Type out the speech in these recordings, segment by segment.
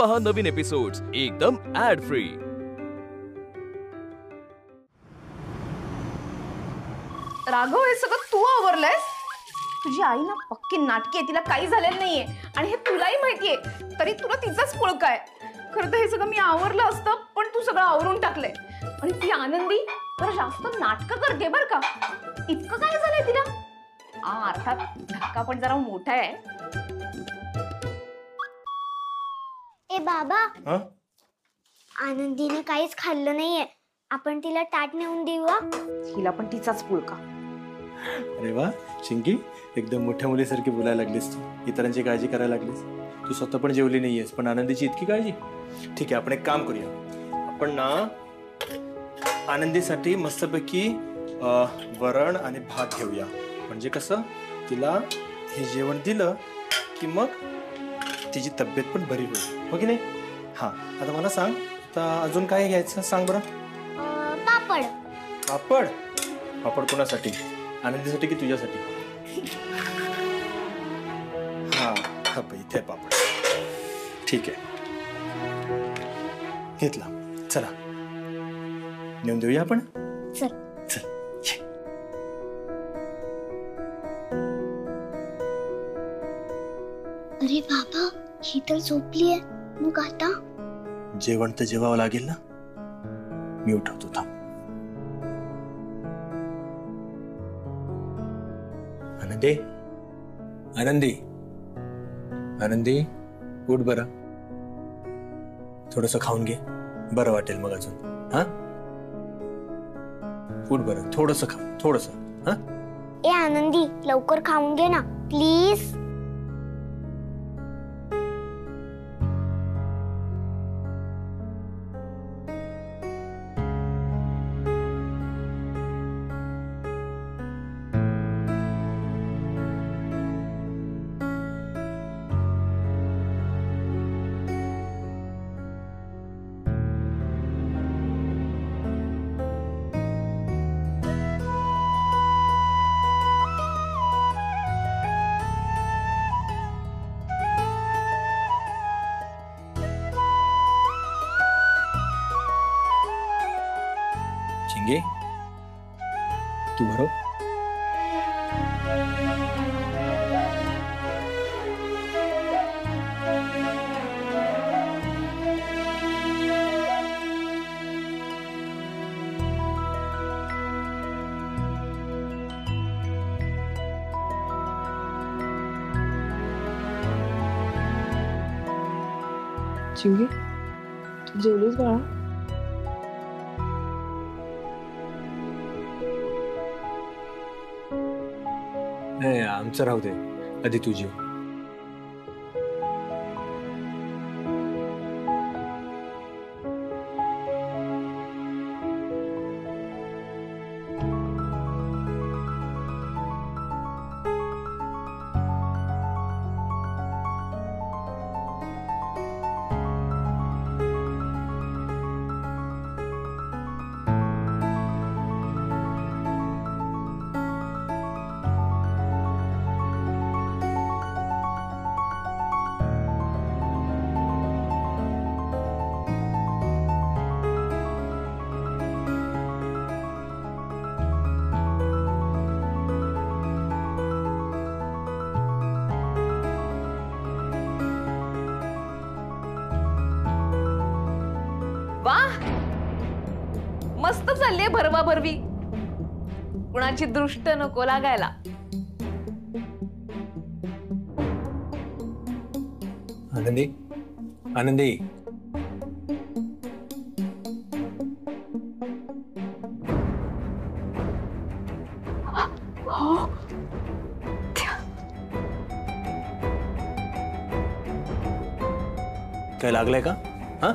पहा नवीन एपिसोड्स एकदम add free. Raghav, हे सगळं तू आवरलंयस? तुझी आई ना पक्की नाटकी आहे, तिला काही झालेलं नाहीये आणि हे तुलाही माहितीये, तरी तुला तिचाच पुळका आहे। खरं तर हे सगळं मी आवरलं असतं, पण तू सगळं आवरून टाकलंय। आणि ती आनंदी तर जास्त नाटकं करते बर का। इतकं काय झालंय तिला? अर्थात धक्का पण जरा मोठा आहे। ए बाबा, आनंदीने काहीच खाल्लं नाहीये, आपण तिला ताट नेऊन देऊया। हिला पण तिचाच पुळका। अरे वा चिंकी, एकदम मोठ्या मुलीसारखी बोलायला लागलीस तू, इतरांची काळजी करायला लागलीस। तू स्वतः पण जेवली नाहीयेस, पण आनंदीची इतकी काळजी। ठीक आहे, आपण एक काम करूया, आपण ना आनंदीसाठी मस्तपैकी वरण आणि भात घेऊया। म्हणजे कसं तिला हे जेवण दिलं की मग तिची तब्येत पण बरी होईल, हो की नाही? हा, आता मला सांग, आता अजून काय घ्यायचं सांग बरं। पापड। पापड? पापड कोणासाठी? आनंदीसाठी की तुझ्यासाठी? हा हा, इथे पापड। ठीक आहे, घेतला। चला नेऊन देऊया आपण। चल चल। अरे बाबा, ही तर झोपली आहे, मग आता? जेवण तर जेवावं लागेल ना, मी उठवतो थांब। आनंदी, आनंदी, आनंदी, उठ बरं, थोडंसं खाऊन घे, बरं वाटेल मग अजून। हा, उठ बरं, थोडंसं खा, थोडंसं। हा, ए आनंदी, लवकर खाऊन घे ना प्लीज। चिंगे, तू भरो। चिंगी, तू जेवलीस बाळा? नाही, आमचं राहू दे, आधी तू जेव। वाह, मस्त चाललीये भरवा भरवी, कुणाची दृष्ट नको लागायला। आनंदी, आनंदी, काय लागलंय का? हा,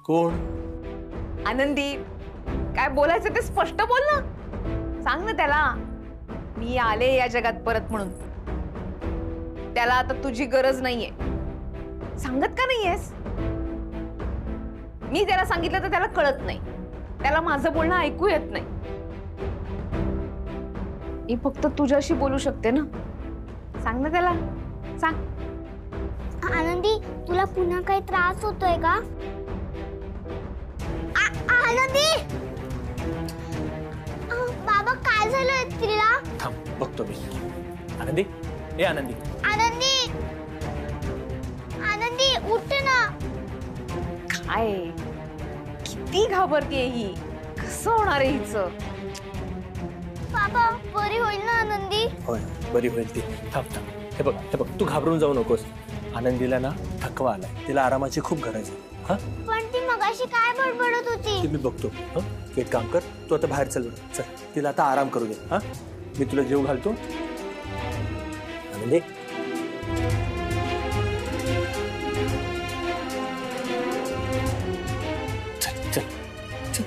कोण? आनंदी, काय बोलायचं ते स्पष्ट बोल ना, सांग ना त्याला मी आले या जगात परत म्हणून। त्याला आता तुझी गरज नाहीये, सांगत का नाहीयेस? मी त्याला सांगितलं तर त्याला कळत नाही, त्याला माझं बोलणं ऐकू येत नाही. मी फक्त तुझ्याशी बोलू शकते ना. सांग ना त्याला, सांग. आनंदी तुला पुन्हा काही त्रास होतोय का? आनंदी बाबा काय झालंय तिला? थांब बघतो मी. आनंदी, ए आनंदी. आनंदी आनंदी उठ ना. काय किती घाबरतेय ही, कसं होणार आहे हिचं? बाबा बरी होईल ना आनंदी? होय बरी होईल ती. थांब थांब. हे बघ तू घाबरून जाऊ नकोस. आनंदीला ना थकवा आलाय, तिला आरामाची खूप गरज आहे. हा पण ती मगाशी काय बडबडत होती? ते मी बघतो. तू एक काम कर, तू आता बाहेर चल बरं. चल तिला आता आराम करू दे. हा मी तुला जेव घालतो. आनंदी चल चल चल.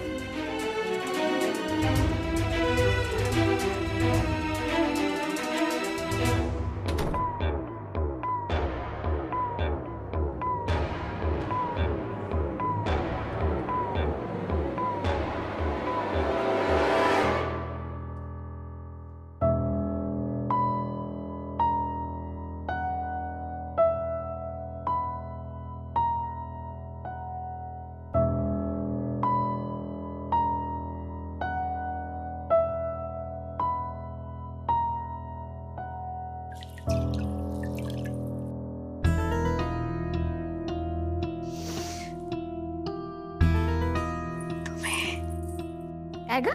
काय ग,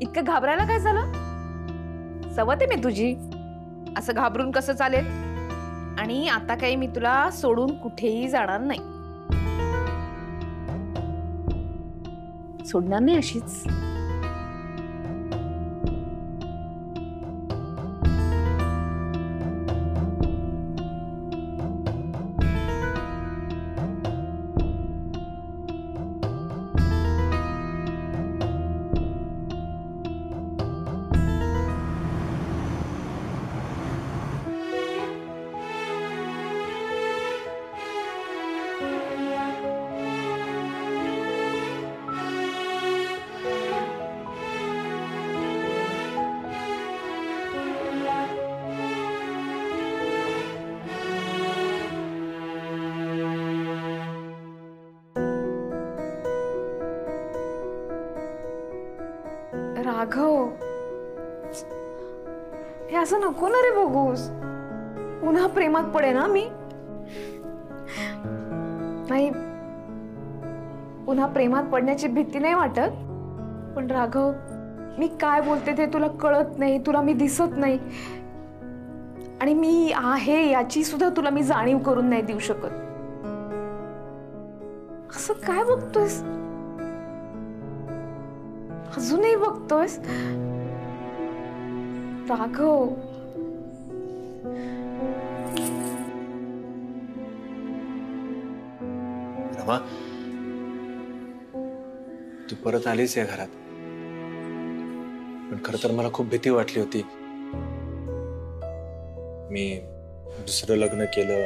इतकं घाबरायला काय झालं? सवत आहे मी तुझी, असं घाबरून कसं चालेल? आणि आता काही मी तुला सोडून कुठेही जाणार नाही. सोडणार नाही अशीच. राघव, हे असं नको ना रे बघूस. पुन्हा प्रेमात पडे ना मी. नाही, पुन्हा प्रेमात पडण्याची भीती नाही वाटत, पण राघव मी काय बोलते ते तुला कळत नाही, तुला मी दिसत नाही, आणि मी आहे याची सुद्धा तुला मी जाणीव करून नाही देऊ शकत. असं काय बघतोयस? अजूनही बघतोयस? राघव, रमा, तू परत आलीस या घरात, पण खरं तर मला खूप भीती वाटली होती. मी दुसरं लग्न केलं,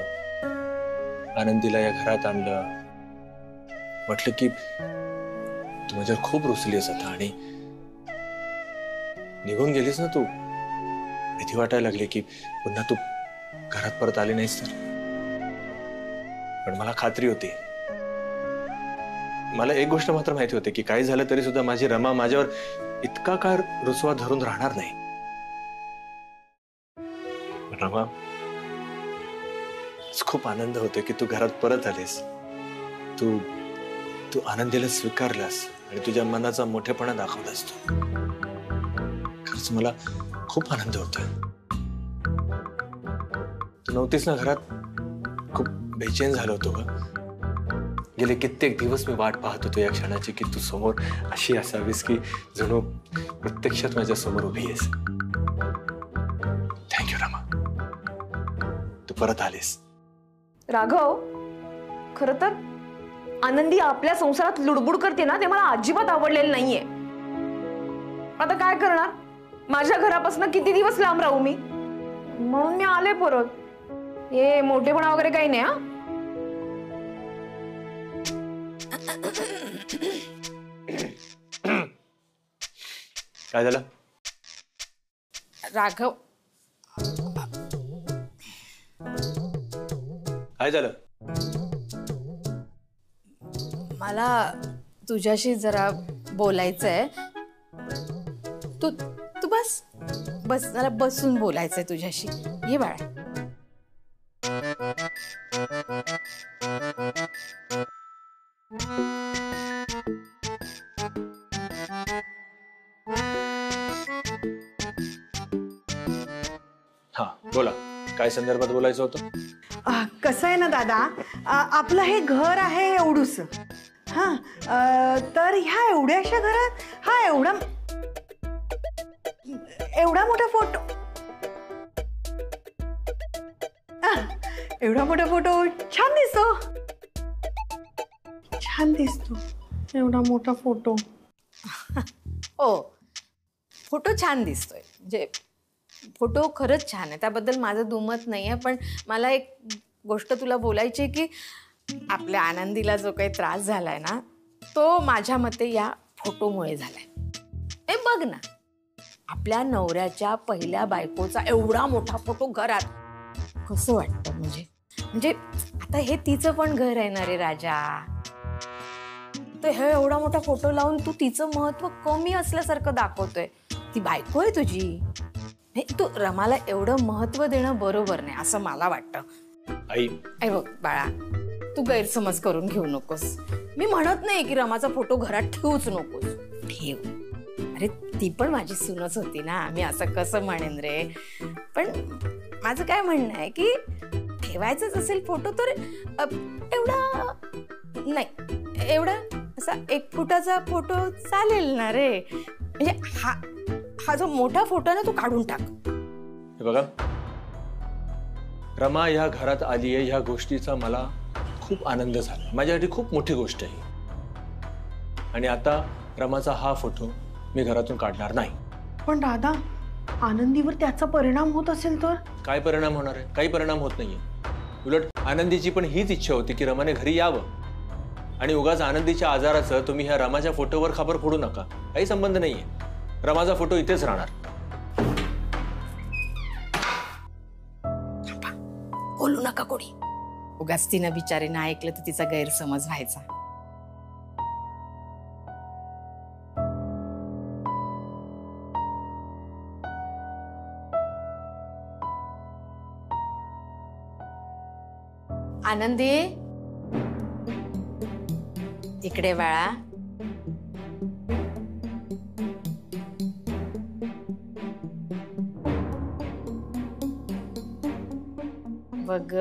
आनंदीला या घरात आणलं, म्हटलं की तू माझ्यावर खूप रुसलीस आता, आणि निघून गेलीस ना तू. भीती वाटायला लागली की पुन्हा तू घरात परत आली नाहीस तर. पण मला खात्री होती, मला एक गोष्ट मात्र माहिती होती की काही झालं तरी सुद्धा माझी रमा माझ्यावर इतका काळ रुसवा धरून राहणार नाही. रमा, खूप आनंद होतो की तू घरात परत आलीस. तू तू आनंदीला स्वीकारलास आणि तुझ्या मनाचा मोठेपणा दाखवलास. तू खरंच मला खूप आनंद होतोय. तू नव्हतीस ना घरात, खूप बेचैन झालो होतो ग. गेले कित्येक दिवस मी वाट पाहत होतो या क्षणाची की तू समोर अशी असावीस की जणू प्रत्यक्षात माझ्या समोर उभी आहेस. थँक्यू रमा, तू परत आलीस. राघव, खरं तर आनंदी आपल्या संसारात लुडबुड करते ना, ते मला अजिबात आवडलेलं नाहीये. आता काय करणार, माझ्या घरापासून किती दिवस लांब राहू मी? म्हणून मी आले परत. हे मोठेपणा वगैरे काही नाही. हा काय झालं? राघव, काय झालं? मला तुझ्याशी जरा बोलायचंय. तू तू बस बस जरा बसून बोलायचंय तुझ्याशी. ये बाळा. हा बोला, काय संदर्भात बोलायचं होतं? कसं आहे ना दादा, आपलं हे घर आहे एवढूस. हा तर ह्या एवढ्याशा घरात हा एवढा मोठा फोटो, एवढा मोठा फोटो छान दिसतो. छान दिसतो एवढा मोठा फोटो. हो, फोटो छान दिसतोय. म्हणजे फोटो खरंच छान आहे, त्याबद्दल माझं दुमत नाही आहे. पण मला एक गोष्ट तुला बोलायची की आपल्या आनंदीला जो काही त्रास झालाय ना, तो माझ्या मते या फोटोमुळे झालाय. हे बघ ना, आपल्या नवऱ्याच्या पहिल्या बायकोचा एवढा मोठा फोटो घरात, कसं वाटतं? म्हणजे आता हे तिचं पण घर आहे ना रे राजा. तर हे एवढा मोठा फोटो लावून तू तिचं महत्व कमी असल्यासारखं दाखवतोय. ती बायको आहे तुझी. तू रमाला एवढं महत्व देणं बरोबर नाही असं मला वाटतं. आई बघ बाळा, तू गैरसमज करून घेऊ नकोस. मी म्हणत नाही की रमाचा फोटो घरात ठेवूच नकोस. ठेव. अरे ती पण माझी सूनच होती ना. मी असं कसं म्हणेन रे. पण माझं काय म्हणणं आहे की ठेवायचंच असेल फोटो तर एवढा नाही, एवढा असा 1 फुटाचा फोटो चालेल ना रे. म्हणजे हा जो मोठा फोटो ना तो काढून टाक. हे बघा, रमा ह्या घरात आली आहे, ह्या गोष्टीचा मला खूप आनंद झाला. माझ्यासाठी खूप मोठी गोष्ट आहे. आणि आता रमाचा हा फोटो मी घरातून काढणार नाही. पण दादा, आनंदीवर त्याचा परिणाम होत असेल तर? काय परिणाम होणार आहे? काही परिणाम होत नाहीये. उलट आनंदीची पण हीच इच्छा होती की रमाने घरी यावं. आणि उगाच आनंदीच्या आजाराचं तुम्ही ह्या रमाच्या फोटोवर खबर फोडू नका. काही संबंध नाहीये. रमाचा फोटो इथेच राहणार. बोलू नका कोणी. उगाच तिनं बिचारीनं ऐकलं तर तिचा गैरसमज व्हायचा. आनंदी, इकडे बाळा. बघ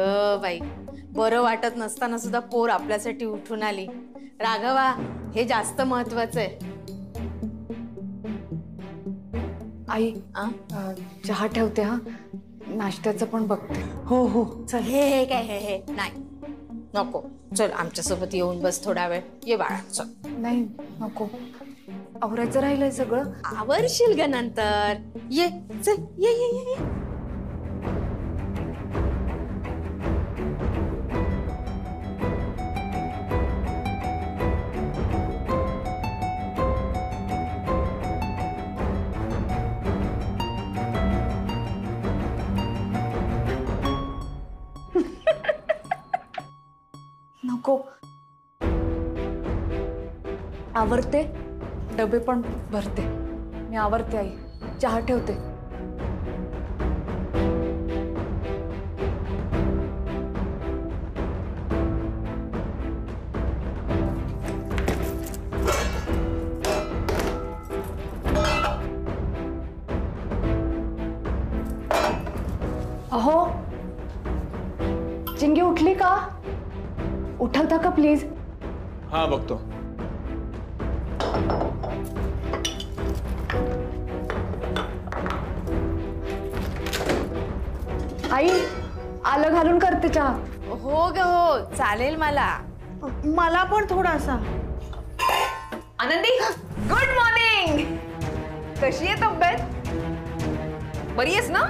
बाई, बरं वाटत नसताना सुद्धा पोर आपल्यासाठी उठून आली. राघवा, हे जास्त महत्वाचं आहे. आई चहा ठेवते. हा, नाश्त्याचं पण बघते. हो हो चल. हे काय हे नाही, नको. चल आमच्यासोबत येऊन बस थोडा वेळ. ये बाळा, चल. नाही नको, आवरायचं राहिलंय सगळं. आवरशील ग नंतर. ये चल, ये ये ये, ये. नको, आवरते, डबे पण भरते. मी आवरते आई. चहा ठेवते. अहो, चिंगी उठली का? उठवता का प्लीज? हा बघतो. आई, आलं घालून करते चहा. हो ग हो, चालेल मला. मला पण थोडासा. आनंदी, गुड मॉर्निंग. कशी आहे तब्येत? बरी आहेस ना?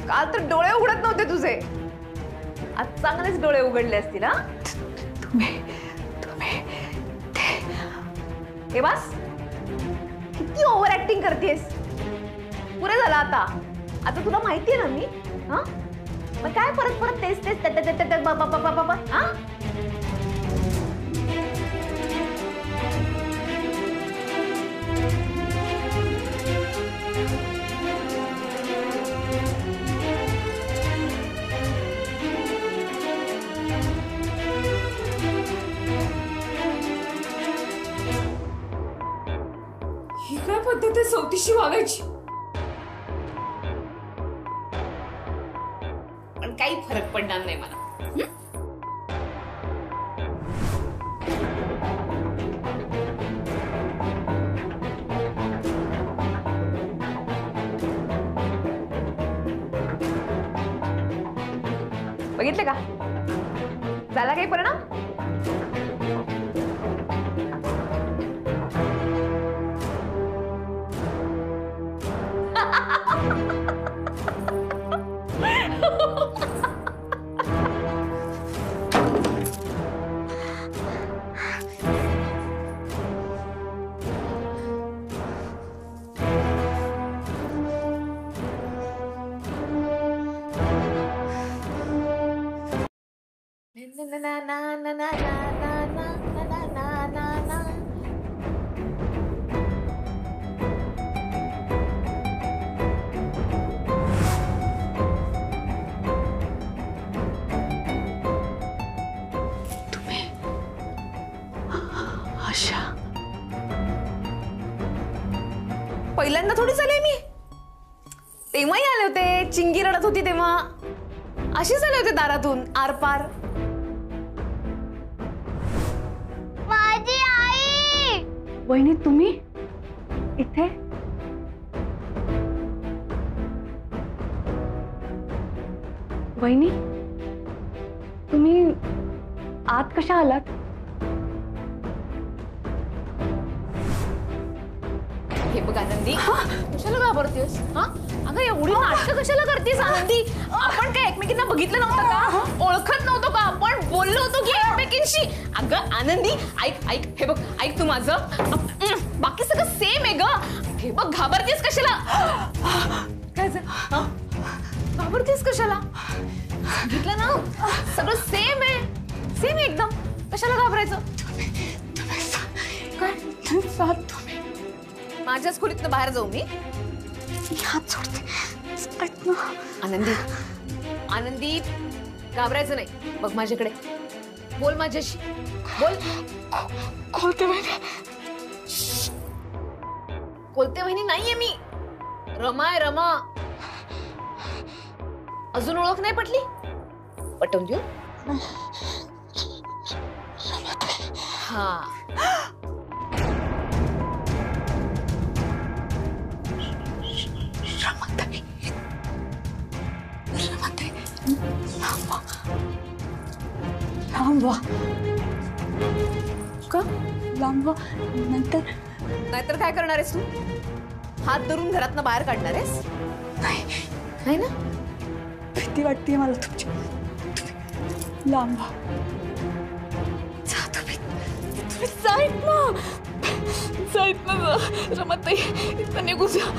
काल तर डोळे उघडत नव्हते तुझे. आज चांगलेच डोळे उघडले असतील. हा, तुम्ही हे बस, किती ओव्हर ऍक्टिंग करतेस. पुरे झालं आता. आता तुला माहितीये ना मी. हा मग काय परत परत तेच तेच बाबा हा. ही काय पद्धत आहे सौतीशी वागायची? पण काही फरक पडणार नाही मला. बघितलं का झाला काही परिणाम? पहिल्यांदा थोडी झाले मी. तेव्हाही आले होते, चिंगी रडत होती तेव्हा अशीच आले होते दारातून आरपार. माझी आई. वहिनी तुम्ही इथे? वहिनी तुम्ही आत कशा आलात? हे बघ आनंदी, कशाला घाबरतेस? हा अगं एवढी नाटकं कशाला करतेस आनंदी? आपण काय एकमेकींना बघितलं नव्हतं का? ओळखत नव्हतो का? आपण बोललो होतो की एकमेकींशी. अगं आनंदी ऐक ऐक, हे बघ ऐक तू माझं. बाकी सगळं सेम आहे ग. हे बघ घाबरतेस कशाला? काय झालं? घाबरतेस कशाला? सांगितलं ना सगळं सेम आहे, सेम एकदम. कशाला घाबरायचं? काय माझ्याच खोलीतनं बाहेर जाऊ मी? आनंदी आनंदी घाबरायचं नाही. बघ माझ्याकडे, बोल माझ्याशी, बोल. कोलते वहिनी नाहीये मी, रमा आहे रमा. अजून ओळख नाही पटली? पटवून देऊ? हा नाहीतर काय करणार आहेस तू? हात धरून घरातनं बाहेर काढणार आहेस? नाही ना? भीती वाटते मला तुमची. लांब जा तुम्ही जाईत ना रमाताई, इथं निघू जा.